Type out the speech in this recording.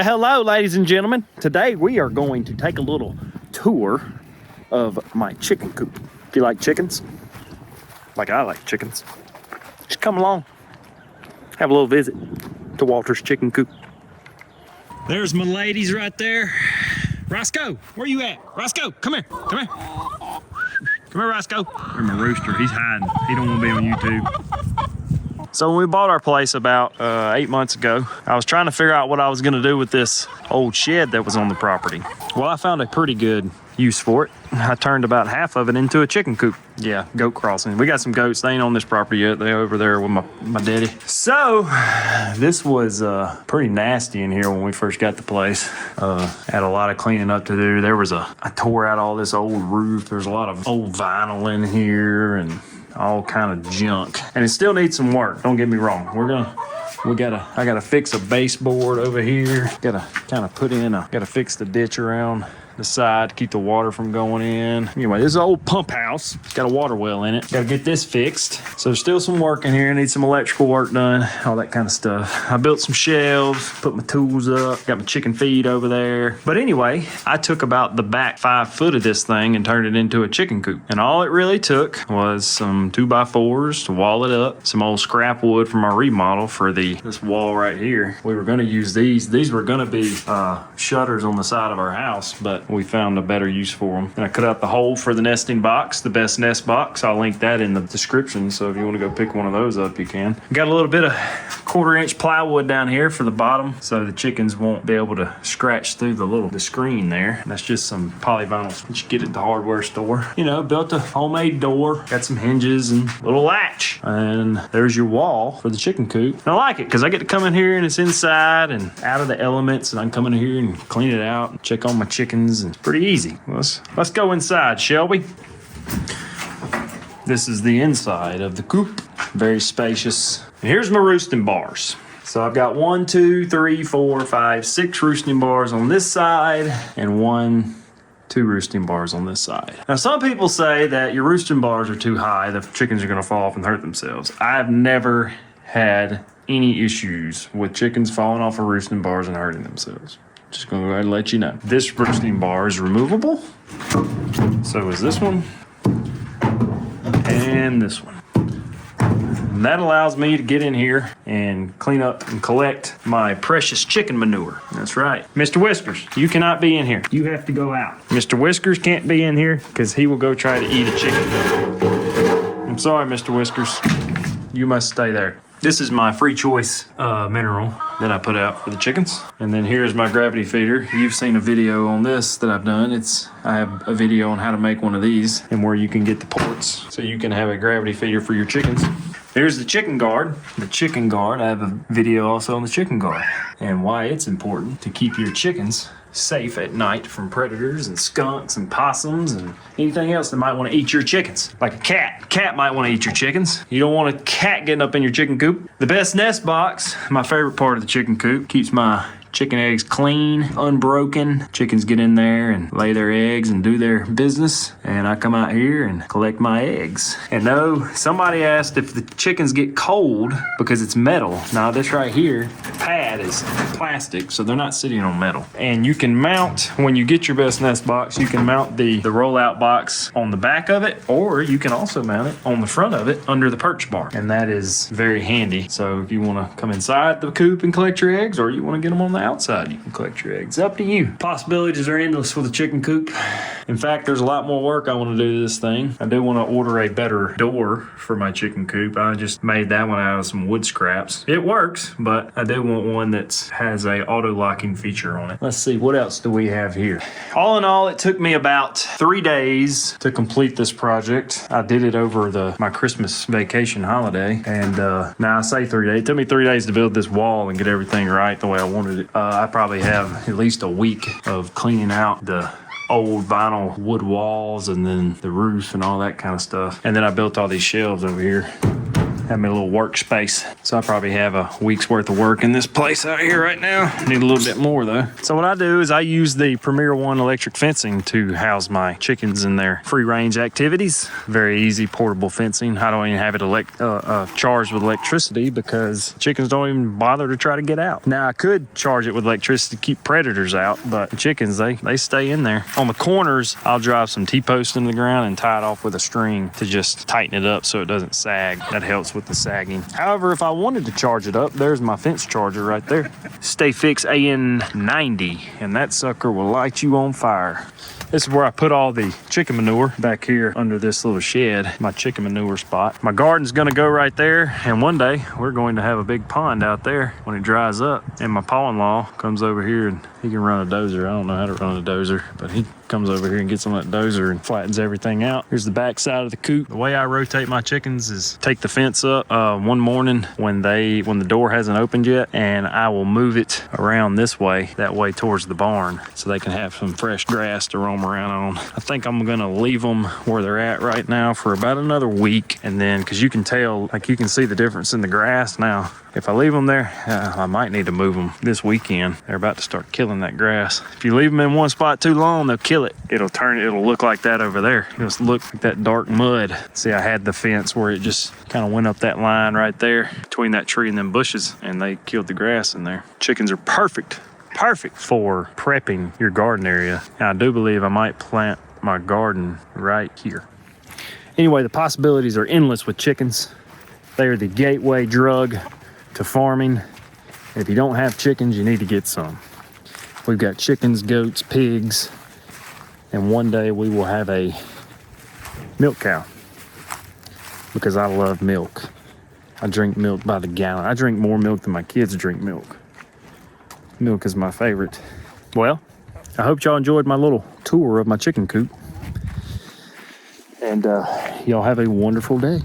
Hello, ladies and gentlemen. Today we are going to take a little tour of my chicken coop. If you like chickens, like I like chickens, just come along, have a little visit to Walter's chicken coop. There's my ladies right there. Roscoe, where you at? Roscoe, come here, come here. Come here, Roscoe. There's my rooster, he's hiding. He don't want to be on YouTube. So when we bought our place about 8 months ago, I was trying to figure out what I was gonna do with this old shed that was on the property. Well, I found a pretty good use for it. I turned about half of it into a chicken coop. Yeah, goat crossing. We got some goats. They ain't on this property yet. They're over there with my daddy. So this was pretty nasty in here when we first got the place. Had a lot of cleaning up to do. I tore out all this old roof. There's a lot of old vinyl in here and all kind of junk, and it still needs some work. Don't get me wrong. I gotta fix a baseboard over here. Gotta fix the ditch around the side to keep the water from going in. Anyway, this is an old pump house. It's got a water well in it. Gotta get this fixed. So there's still some work in here. Need some electrical work done, all that kind of stuff. I built some shelves, put my tools up, got my chicken feed over there. But anyway, I took about the back 5 foot of this thing and turned it into a chicken coop. And all it really took was some 2x4s to wall it up, some old scrap wood from our remodel for this wall right here. We were gonna use these. These were gonna be shutters on the side of our house, but we found a better use for them. And I cut out the hole for the nesting box, the best nest box. I'll link that in the description, so if you want to go pick one of those up, you can. Got a little bit of 1/4-inch plywood down here for the bottom, so the chickens won't be able to scratch through the screen there. And that's just some polyvinyl that you get at the hardware store. You know, built a homemade door, got some hinges and a little latch. And there's your wall for the chicken coop. And I like it because I get to come in here and it's inside and out of the elements, and I can come in here and clean it out and check on my chickens. And it's pretty easy. Let's go inside, shall we? This is the inside of the coop. Very spacious. And here's my roosting bars. So I've got 1, 2, 3, 4, 5, 6 roosting bars on this side and 1, 2 roosting bars on this side. Now, some people say that your roosting bars are too high, the chickens are gonna fall off and hurt themselves. I've never had any issues with chickens falling off of roosting bars and hurting themselves. Just gonna go ahead and let you know. This roosting bar is removable. So is this one. And this one. And that allows me to get in here and clean up and collect my precious chicken manure. That's right. Mr. Whiskers, you cannot be in here. You have to go out. Mr. Whiskers can't be in here because he will go try to eat a chicken. I'm sorry, Mr. Whiskers. You must stay there. This is my free choice mineral that I put out for the chickens. And then here's my gravity feeder. You've seen a video on this that I've done. I have a video on how to make one of these and where you can get the ports so you can have a gravity feeder for your chickens. Here's the chicken guard. The chicken guard, I have a video also on the chicken guard and why it's important to keep your chickens safe at night from predators and skunks and possums and anything else that might want to eat your chickens. Like a cat. A cat might want to eat your chickens. You don't want a cat getting up in your chicken coop. The best nest box, my favorite part of the chicken coop, keeps my chicken eggs clean, unbroken. Chickens get in there and lay their eggs and do their business. And I come out here and collect my eggs. And no, somebody asked if the chickens get cold because it's metal. Now this right here, the pad is plastic, so they're not sitting on metal. And you can mount, when you get your best nest box, you can mount the rollout box on the back of it, or you can also mount it on the front of it under the perch bar. And that is very handy. So if you want to come inside the coop and collect your eggs, or you want to get them on the outside, you can collect your eggs. Up to you. Possibilities are endless with a chicken coop. In fact, there's a lot more work I want to do to this thing. I do want to order a better door for my chicken coop. I just made that one out of some wood scraps. It works, but I do want one that has a auto locking feature on it. Let's see, what else do we have here? All in all, it took me about 3 days to complete this project. I did it over my Christmas vacation holiday, and now I say 3 days. It took me 3 days to build this wall and get everything right the way I wanted it. I probably have at least a week of cleaning out the old vinyl wood walls and then the roof and all that kind of stuff. And then I built all these shelves over here. Have me a little workspace. So I probably have a week's worth of work in this place out here right now. Need a little bit more though. So what I do is I use the Premier One electric fencing to house my chickens in their free range activities. Very easy portable fencing. I don't even have it charged with electricity because chickens don't even bother to try to get out. Now I could charge it with electricity to keep predators out, but the chickens, they stay in there. On the corners, I'll drive some T-posts in the ground and tie it off with a string to just tighten it up so it doesn't sag. That helps with the sagging. However, if I wanted to charge it up, there's my fence charger right there. Stay Fix AN90, and that sucker will light you on fire. This is where I put all the chicken manure back here under this little shed, my chicken manure spot. My garden's gonna go right there, and one day we're going to have a big pond out there when it dries up. And my pa-in-law comes over here and he can run a dozer. I don't know how to run a dozer, but he comes over here and gets on that dozer and flattens everything out. Here's the back side of the coop. The way I rotate my chickens is take the fence up one morning when the door hasn't opened yet, and I will move it around this way, that way towards the barn, so they can have some fresh grass to roam around on. I think I'm gonna leave them where they're at right now for about another week, and then because you can tell, like you can see the difference in the grass now. If I leave them there, I might need to move them this weekend. They're about to start killing that grass. If you leave them in one spot too long, they'll kill it. It'll look like that over there. It'll look like that dark mud. See, I had the fence where it just kind of went up that line right there between that tree and them bushes, and they killed the grass in there. Chickens are perfect for prepping your garden area. And I do believe I might plant my garden right here. Anyway, the possibilities are endless with chickens. They are the gateway drug to farming. If you don't have chickens, you need to get some. We've got chickens, goats, pigs, and one day we will have a milk cow because I love milk. I drink milk by the gallon. I drink more milk than my kids drink milk. Milk is my favorite. Well, I hope y'all enjoyed my little tour of my chicken coop, and y'all have a wonderful day.